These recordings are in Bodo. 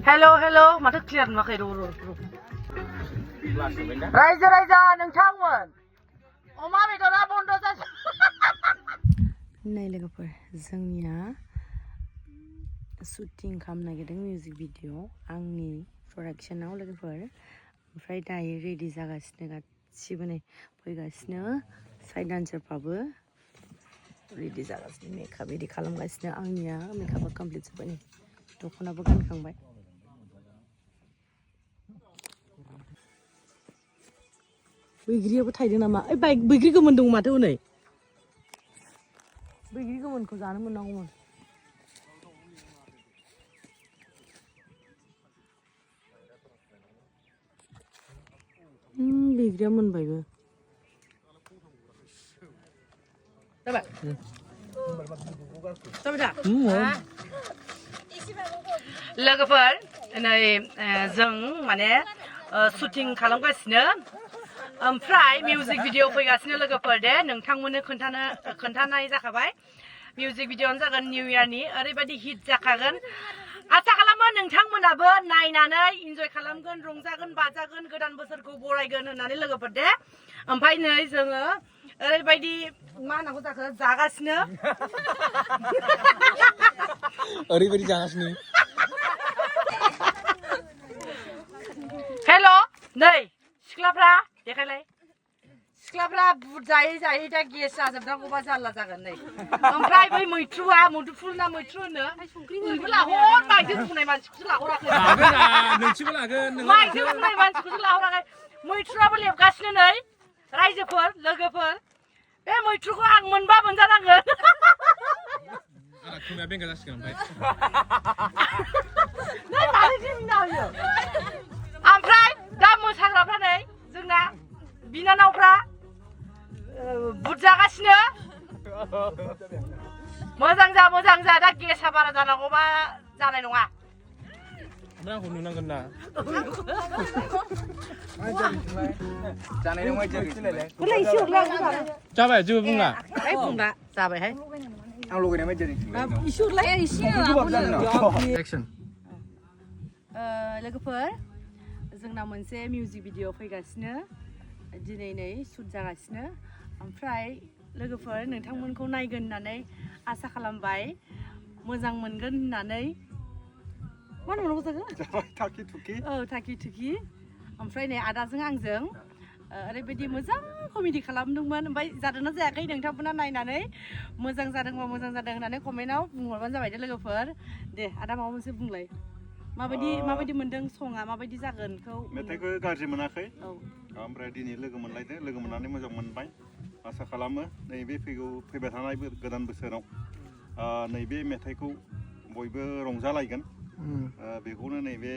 Hello hello माथो क्लियार नुवाखै र' रायजो राजा नोंथांमोन अमा बेदरा बन्द जासै नै लोगोफोर जोंनिया शुटिं खालामनो नागिरदों मिउजिक भिडिअ आंनि प्रडाक्शनाव लोगोफोर ओमफ्राय दायो रेडि जागासिनो गासिबो नै फैगासिनो साइड डान्सारफ्राबो रेडि जागासिनो मेकआप रेडि खालामगासिनो आंनिया मेकआपआ कमप्लिट जाबाय नै दख'नाबो गानखांबाय बैग्रियाबो थायदों नामा ओइ बैग्रि गोमोन दं माथो हनै बैग्रि गोमोनखौ जानो मोननांगौमोन बैग्रिया मोनबायबो जाबाय जाबाय दा लोगोफोर नै जों माने शुटिं खालामगासिनो ओमफ्राय मिउजिक भिडिअ फैगासिनो लोगोफोर दे नोंथांमोननो खोन्थानाय जाखाबाय मिउजिक भिडिअआनो जागोन निउ इयारनि ओरैबायदि हिट जाखागोन आसा खालामो नोंथांमोनाबो नायनानै इन्जय खालामगोन रंजागोन बाजागोन गोदान बोसोरखौ बरायगोन होननानै लोगोफोर दे ओमफ्राय नै जोङो ओरैबायदि मा होनांगौ जाखो जागासिनो ओरैबायदि जागासिनो हेल' नै सिख्लाफ्रा देखायलाय सिख्लाफ्रा बुट जायै जायै दा गेस जाजोबनांगौबा जारला जागोन नै ओमफ्राय बै मैथ्रुआ मुदुफुल ना मैथ्रु होनो ओरैबो लाहर माइजों बुंनाय मानसिखौसो लाहराखै नोंसिबो लागोन माइजों बुंनाय मानसिखौसो लाहराखै मैथ्रुआबो लेबगासिनो नै रायजोफोर लोगोफोर बे मैथ्रुखौ आं मोनबा मोनजानांगोन खोमाया बेंगा जासिगोन ओमफ्राय नै मारै मिना होयो ओमफ्राय दा मोसाग्राफ्रा नै जोंना बिनानावफ्रा बुट जागासिनो मोजां जा दा गेसा बारा जानांगौबा जानाय नङा ओमफ्राय आंखौ नुनांगोन ना जाबाय जेबो बुंला बुंला जाबायहाय आं लगायनाय बायदि लोगोफोर जोंना मोनसे मिउजिक भिडिअ फैगासिनो दिनै नै शुट जागासिनो ओमफ्राय लोगोफोर नोंथांमोनखौ नायगोन होननानै आसा खालामबाय मोजां मोनगोन होननानै मा होननांगौ जाखो थाखि थुखि औ थाखि थुखि ओमफ्राय नै आदाजों आंजों ओरैबायदि मोजां कमेडि खालामदोंमोन ओमफ्राय जादोंना जायाखै नोंथांमोना नायनानै मोजां जादोंबा मोजां जादों होननानै कमेन्टआव बुंहरबानो जाबाय दे लोगोफोर दे आदा माबा मोनसे बुंलाय माबायदि मोनदों सङा माबायदि जागोनखौ मेथाइखौ गाज्रि मोनाखै औ ओमफ्राय दिनै लोगो मोनलायदों लोगो मोननानै मोजां मोनबाय आसा खालामो नैबे फैबाय थानाय गोदान बोसोराव नैबे मेथाइखौ बयबो रंजालायगोन बेखौनो नैबे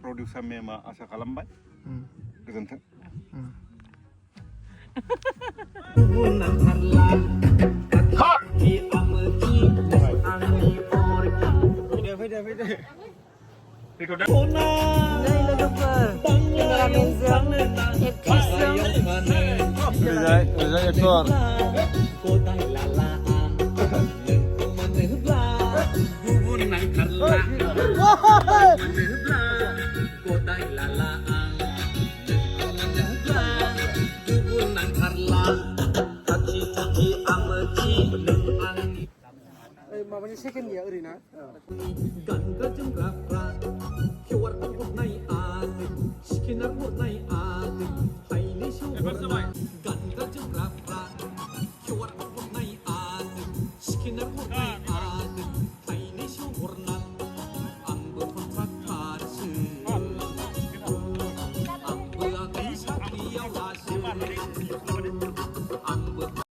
प्रडिउसार मेमआ आसा खालामबाय गोजोन्थों नै लोगोफोर केमेरामेनजों एक्ट्रेसजों माबानि सेकेन्ड गैया ओरैना जाबाय